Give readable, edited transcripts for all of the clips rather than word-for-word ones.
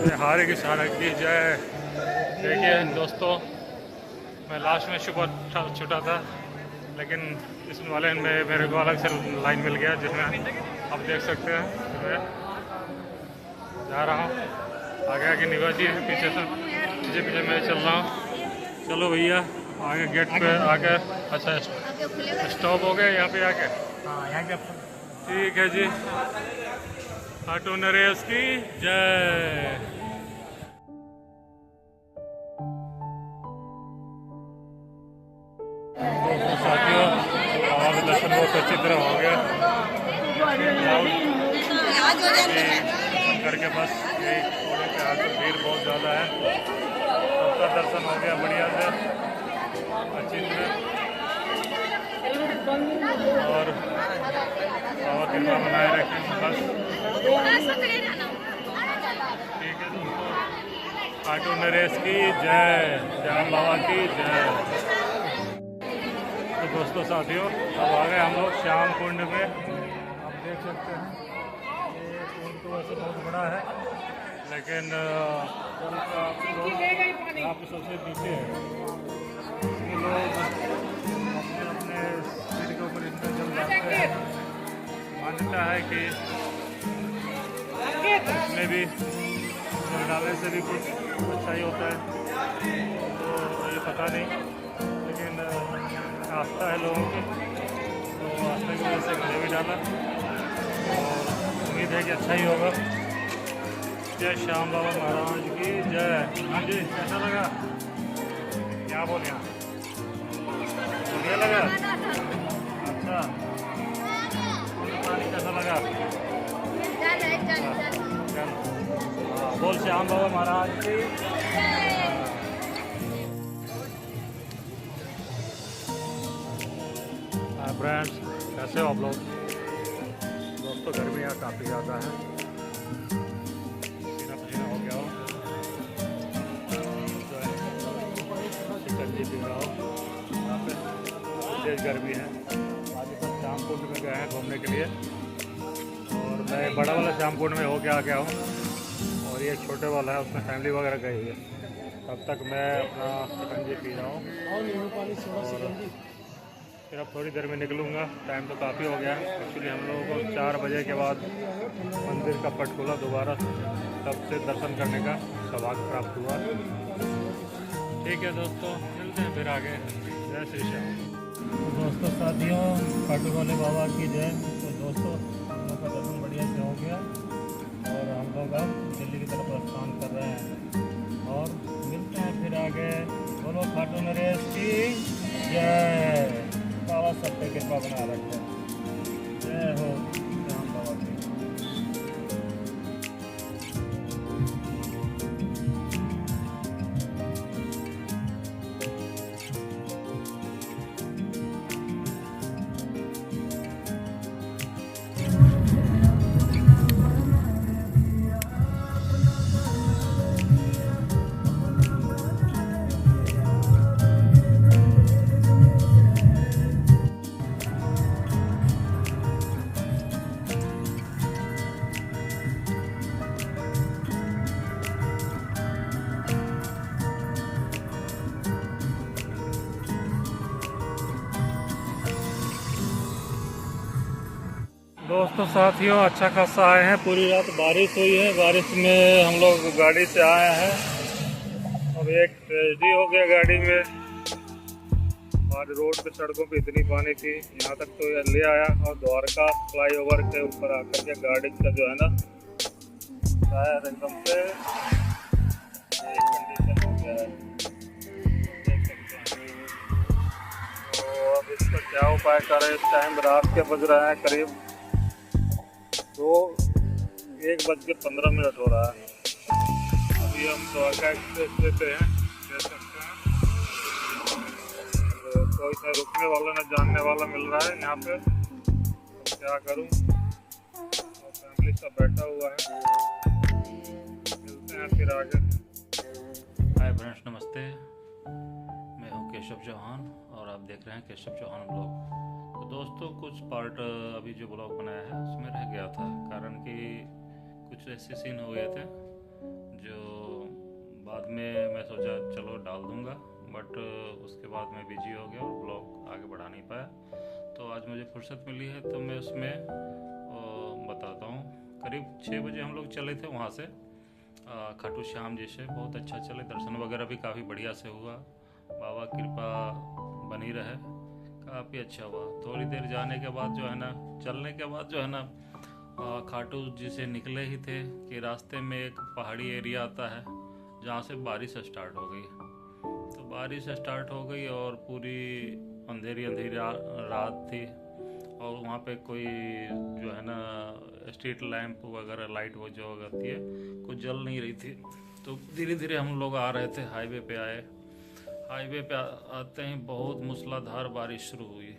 हारे की सहारा की जय। देखिए दोस्तों, मैं लास्ट में छुटा था, लेकिन इस वाले में मेरे को अलग से लाइन मिल गया, जिसमें आप देख सकते हैं मैं जा रहा हूँ। आगे आगे निवासी है, पीछे से पीछे पीछे मैं चल रहा हूँ। चलो भैया, आगे गेट पे आके अच्छा स्टॉप हो गया यहाँ पे आके। हाँ यहाँ के ठीक है जी, ऑटो नरेश की जय। दोस्तों साथियों, बाबा के दर्शन बहुत अच्छी तरह हो गया। करके बस यही थोड़े के हाथ भीड़ बहुत ज़्यादा है। सबका दर्शन हो गया बढ़िया से, अच्छी तरह, और बाबा कृपा बनाए रखें बस। ठीक है दोस्तों, ऑटो नरेश की जय, श्याम बाबा की जय। तो दोस्तों साथियों, अब आ गए हम लोग श्याम कुंड में। आप देख सकते हैं ये कुंड तो वैसे बहुत बड़ा है, लेकिन यहाँ पे सबसे पीछे है। ये लोग अपने अपने सीट के ऊपर इतना जल जाते हैं। मान्यता है कि इसमें भी जल डालने से भी कुछ अच्छा ही होता है, तो ये पता नहीं, लेकिन आस्था है लोगों की, तो आस्था की वजह से मैंने भी डाला और उम्मीद है कि अच्छा ही होगा। जय श्याम बाबा महाराज की जय। हाँ जी, कैसा लगा? क्या बोले यहाँ, बढ़िया लगा? अच्छा, पानी कैसा लगा? हाँ, बोल श्याम बाबा महाराज की। फ्रेंड्स, कैसे हो आप लोग? दोस्तों, गर्मी यहाँ काफ़ी ज़्यादा है, पसीना पसीना हो गया हो, चिकन जी पी रहा हो। यहाँ पे तेज गर्मी है। आज हम श्याम कुंड में गए हैं घूमने के लिए, और मैं बड़ा वाला श्याम कुंड में होके आ गया हूँ, और ये छोटे वाला है, उसमें फैमिली वगैरह गई हुई है। तब तक मैं अपना चिकन जी पी रहा हूँ, और फिर अब थोड़ी देर में निकलूँगा। टाइम तो काफ़ी हो गया है। एक्चुअली हम लोगों को 4 बजे के बाद मंदिर का पट खुला दोबारा, तब से दर्शन करने का सौभाग्य प्राप्त हुआ। ठीक है दोस्तों, मिलते हैं फिर आगे। जय श्री श्याम। दोस्तों साथियों, खाटू वाले बाबा की जय। तो दोस्तों, हम लोग का दर्शन बढ़िया से हो गया, और हम लोग अब दिल्ली की तरफ प्रस्थान कर रहे हैं, और मिलते हैं फिर आगे। बोलो खाटू नरेश की जय। बाबा सब पे कृपा बना रखे। जय हो श्याम बाबा की। दोस्तों साथियों, अच्छा खासा आए हैं। पूरी रात बारिश हुई है, बारिश में हम लोग गाड़ी से आए हैं। अब एक ट्रेजेडी हो गया गाड़ी में। आज रोड पे सड़कों पे इतनी पानी थी, यहाँ तक तो ये ले आया, और द्वारका फ्लाईओवर के ऊपर आकर के गाड़ी का जो है ना टायर एकदम से कंडीशन हो गया है, देख सकते हैं। तो अब इसका क्या उपाय करें? इस टाइम रात के बज रहे हैं करीब 1:15 हो रहा है। अभी हम द्वारका एक्सप्रेस पे हैं, देख सकते हैं। तो कोई सा रुकने वाला न जानने वाला मिल रहा है यहाँ पे, तो क्या करूँ? और फैमिली सब बैठा हुआ है, मिलते हैं फिर आगे। हाय फ्रेंड्स, नमस्ते। मैं हूँ केशव चौहान, और आप देख रहे हैं केशव चौहान ब्लॉग। तो दोस्तों, कुछ पार्ट अभी जो ब्लॉग बनाया है उसमें रह गया था, कारण कि कुछ ऐसे सीन हो गए थे जो में मैं सोचा चलो डाल दूँगा, बट उसके बाद मैं बिजी हो गया और ब्लॉग आगे बढ़ा नहीं पाया। तो आज मुझे फुर्सत मिली है तो मैं उसमें बताता हूँ। करीब 6 बजे हम लोग चले थे वहाँ से खाटू श्याम जी से। बहुत अच्छा चले, दर्शन वगैरह भी काफ़ी बढ़िया से हुआ, बाबा कृपा बनी रहे, काफ़ी अच्छा हुआ। थोड़ी देर जाने के बाद जो है ना, चलने के बाद जो है ना, खाटू जी से निकले ही थे कि रास्ते में एक पहाड़ी एरिया आता है जहाँ से बारिश स्टार्ट हो गई। तो बारिश स्टार्ट हो गई और पूरी अंधेरी अंधेरी रात थी, और वहाँ पे कोई जो है ना स्ट्रीट लैंप वगैरह लाइट वो जो होती है कुछ जल नहीं रही थी। तो धीरे धीरे हम लोग आ रहे थे, हाईवे पे आए। हाईवे पे आते ही बहुत मूसलाधार बारिश शुरू हुई,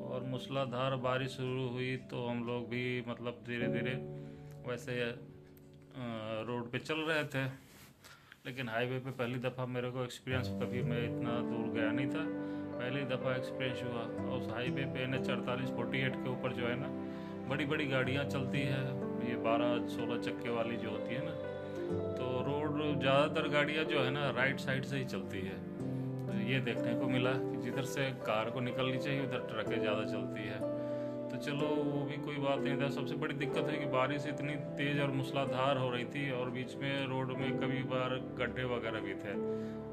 और मूसलाधार बारिश शुरू हुई तो हम लोग भी मतलब धीरे धीरे वैसे रोड पे चल रहे थे। लेकिन हाईवे पे पहली दफ़ा मेरे को एक्सपीरियंस, कभी मैं इतना दूर गया नहीं था, पहली दफ़ा एक्सपीरियंस हुआ। और उस हाईवे पे NH 48 के ऊपर जो है ना बड़ी बड़ी गाड़ियाँ चलती है, ये 12-16 चक्के वाली जो होती है ना, तो रोड ज़्यादातर गाड़ियाँ जो है ना राइट साइड से ही चलती है। तो ये देखने को मिला कि जिधर से कार को निकलनी चाहिए उधर ट्रकें ज़्यादा चलती है। तो चलो वो भी कोई बात नहीं था। सबसे बड़ी दिक्कत है कि बारिश इतनी तेज़ और मूसलाधार हो रही थी, और बीच में रोड में कभी बार गड्ढे वगैरह भी थे,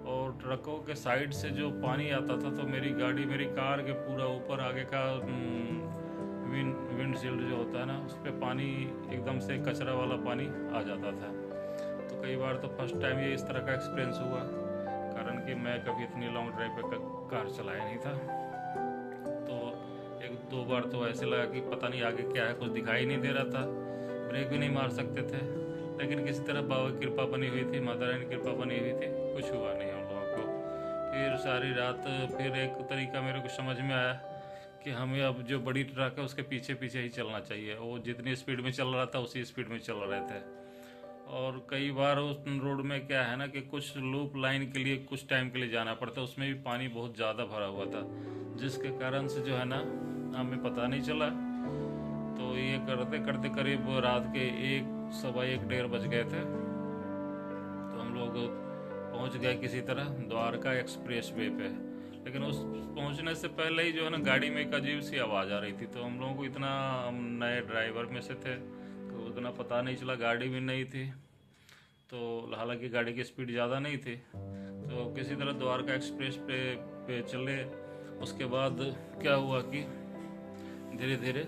और ट्रकों के साइड से जो पानी आता था तो मेरी कार के पूरा ऊपर आगे का विंडशील्ड जो होता है ना, उस पर पानी एकदम से कचरा वाला पानी आ जाता था। तो कई बार तो फर्स्ट टाइम ये इस तरह का एक्सपीरियंस हुआ, कारण कि मैं कभी इतनी लॉन्ग ड्राइव पे कार चलाया नहीं था। तो 1-2 बार तो ऐसे लगा कि पता नहीं आगे क्या है, कुछ दिखाई नहीं दे रहा था, ब्रेक भी नहीं मार सकते थे। लेकिन किसी तरह बाबा की कृपा बनी हुई थी, माता रानी की कृपा बनी हुई थी, कुछ हुआ नहीं हम लोगों को। फिर सारी रात फिर एक तरीका मेरे को समझ में आया कि हमें अब जो बड़ी ट्रक है उसके पीछे पीछे ही चलना चाहिए। वो जितनी स्पीड में चल रहा था उसी स्पीड में चल रहे थे। और कई बार उस रोड में क्या है ना कि कुछ लूप लाइन के लिए कुछ टाइम के लिए जाना पड़ता, उसमें भी पानी बहुत ज़्यादा भरा हुआ था, जिसके कारण से जो है ना हमें पता नहीं चला। तो ये करते करते करीब रात के 1-1:15 बज गए थे। तो हम लोग पहुंच गए किसी तरह द्वारका एक्सप्रेस वे पे। लेकिन उस पहुंचने से पहले ही जो है ना गाड़ी में एक अजीब सी आवाज़ आ रही थी। तो हम लोगों को इतना, हम नए ड्राइवर में से थे तो उतना पता नहीं चला, गाड़ी भी नहीं थी। तो हालांकि गाड़ी की स्पीड ज़्यादा नहीं थी, तो किसी तरह द्वारका एक्सप्रेस पे चले। उसके बाद क्या हुआ कि धीरे धीरे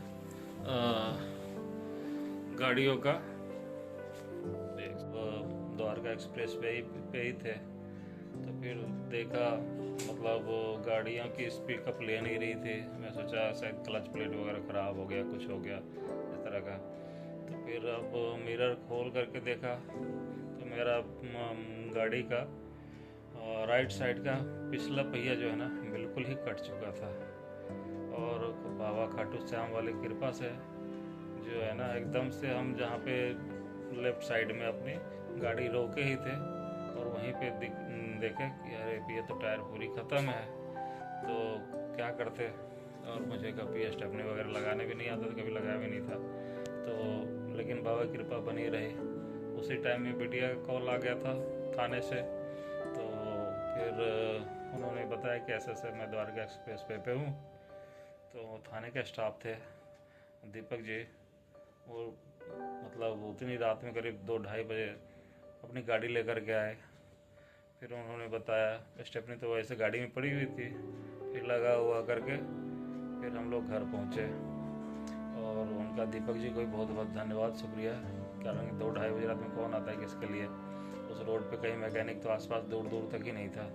गाड़ियों का द्वारका एक्सप्रेस पे ही थे। तो फिर देखा मतलब गाड़ियों की स्पीकअप ले नहीं रही थी। मैं सोचा शायद क्लच प्लेट वगैरह ख़राब हो गया, कुछ हो गया इस तरह का। तो फिर अब मिरर खोल करके देखा तो मेरा गाड़ी का राइट साइड का पिछला पहिया जो है ना बिल्कुल ही कट चुका था। और बाबा खाटू श्याम वाली कृपा से जो है ना एकदम से हम जहाँ पे लेफ्ट साइड में अपनी गाड़ी रोके ही थे, और वहीं पे देखे कि अरे ये तो टायर पूरी ख़त्म है, तो क्या करते। और मुझे कभी स्टेपनी वगैरह लगाने भी नहीं आता था, कभी लगाया भी नहीं था। तो लेकिन बाबा की कृपा बनी रही। उसी टाइम में बिटिया का कॉल आ गया था थाने से। तो फिर उन्होंने बताया कि ऐसे मैं द्वारका एक्सप्रेस पे हूँ। तो थाने के स्टाफ थे दीपक जी, वो मतलब उतनी रात में करीब 2-2:30 बजे अपनी गाड़ी लेकर के आए। फिर उन्होंने बताया, स्टेपनी तो वैसे गाड़ी में पड़ी हुई थी, फिर लगा हुआ करके फिर हम लोग घर पहुँचे। और उनका दीपक जी को भी बहुत बहुत धन्यवाद, शुक्रिया। कारण कि 2-2:30 बजे रात में कौन आता है किसके लिए। उस रोड पे कहीं मैकेनिक तो आसपास दूर दूर तक ही नहीं था।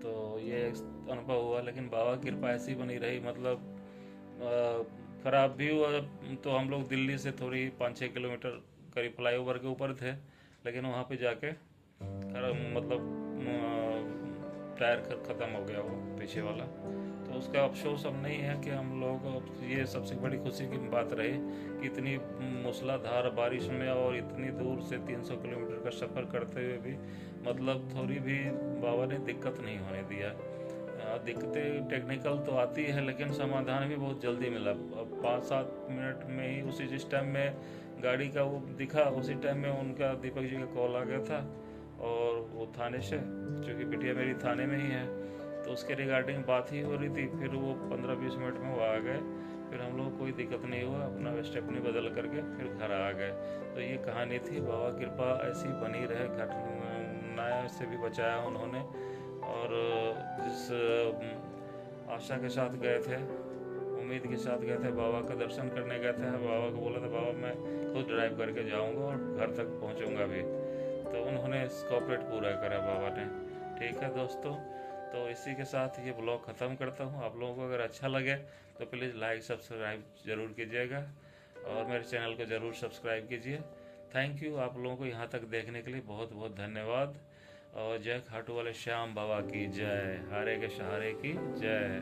तो ये अनुभव हुआ। लेकिन बाबा की कृपा ऐसी बनी रही, मतलब ख़राब भी हुआ तो हम लोग दिल्ली से थोड़ी 5-6 किलोमीटर करीब फ्लाईओवर के ऊपर थे। लेकिन वहाँ पे जाके मतलब टायर ख़त्म हो गया वो पीछे वाला। तो उसका अफसोस अब नहीं है कि हम लोग, ये सबसे बड़ी खुशी की बात रही कि इतनी मूसलाधार बारिश में और इतनी दूर से 300 किलोमीटर का सफ़र करते हुए भी मतलब थोड़ी भी बाबा ने दिक्कत नहीं होने दिया। दिक्कतें टेक्निकल तो आती है, लेकिन समाधान भी बहुत जल्दी मिला। 5-7 मिनट में ही उसी जिस टाइम में गाड़ी का वो दिखा, उसी टाइम में उनका दीपक जी का कॉल आ गया था। और वो थाने से, क्योंकि बिटिया मेरी थाने में ही है, तो उसके रिगार्डिंग बात ही हो रही थी। फिर वो 15-20 मिनट में वो आ गए। फिर हम लोग कोई दिक्कत नहीं हुआ, अपना स्टेपनी बदल करके फिर घर आ गए। तो ये कहानी थी। बाबा कृपा ऐसी बनी रहे, घटना से भी बचाया उन्होंने। और जिस आशा के साथ गए थे, उम्मीद के साथ गए थे, बाबा का दर्शन करने गए थे, बाबा को बोला था बाबा मैं खुद ड्राइव करके जाऊंगा और घर तक पहुंचूंगा भी, तो उन्होंने कॉपरेट पूरा करा बाबा ने। ठीक है दोस्तों, तो इसी के साथ ये ब्लॉग ख़त्म करता हूँ। आप लोगों को अगर अच्छा लगे तो प्लीज़ लाइक सब्सक्राइब ज़रूर कीजिएगा और मेरे चैनल को ज़रूर सब्सक्राइब कीजिए। थैंक यू, आप लोगों को यहाँ तक देखने के लिए बहुत बहुत धन्यवाद। और जय खाटू वाले श्याम बाबा की जय, हारे के सहारे की जय।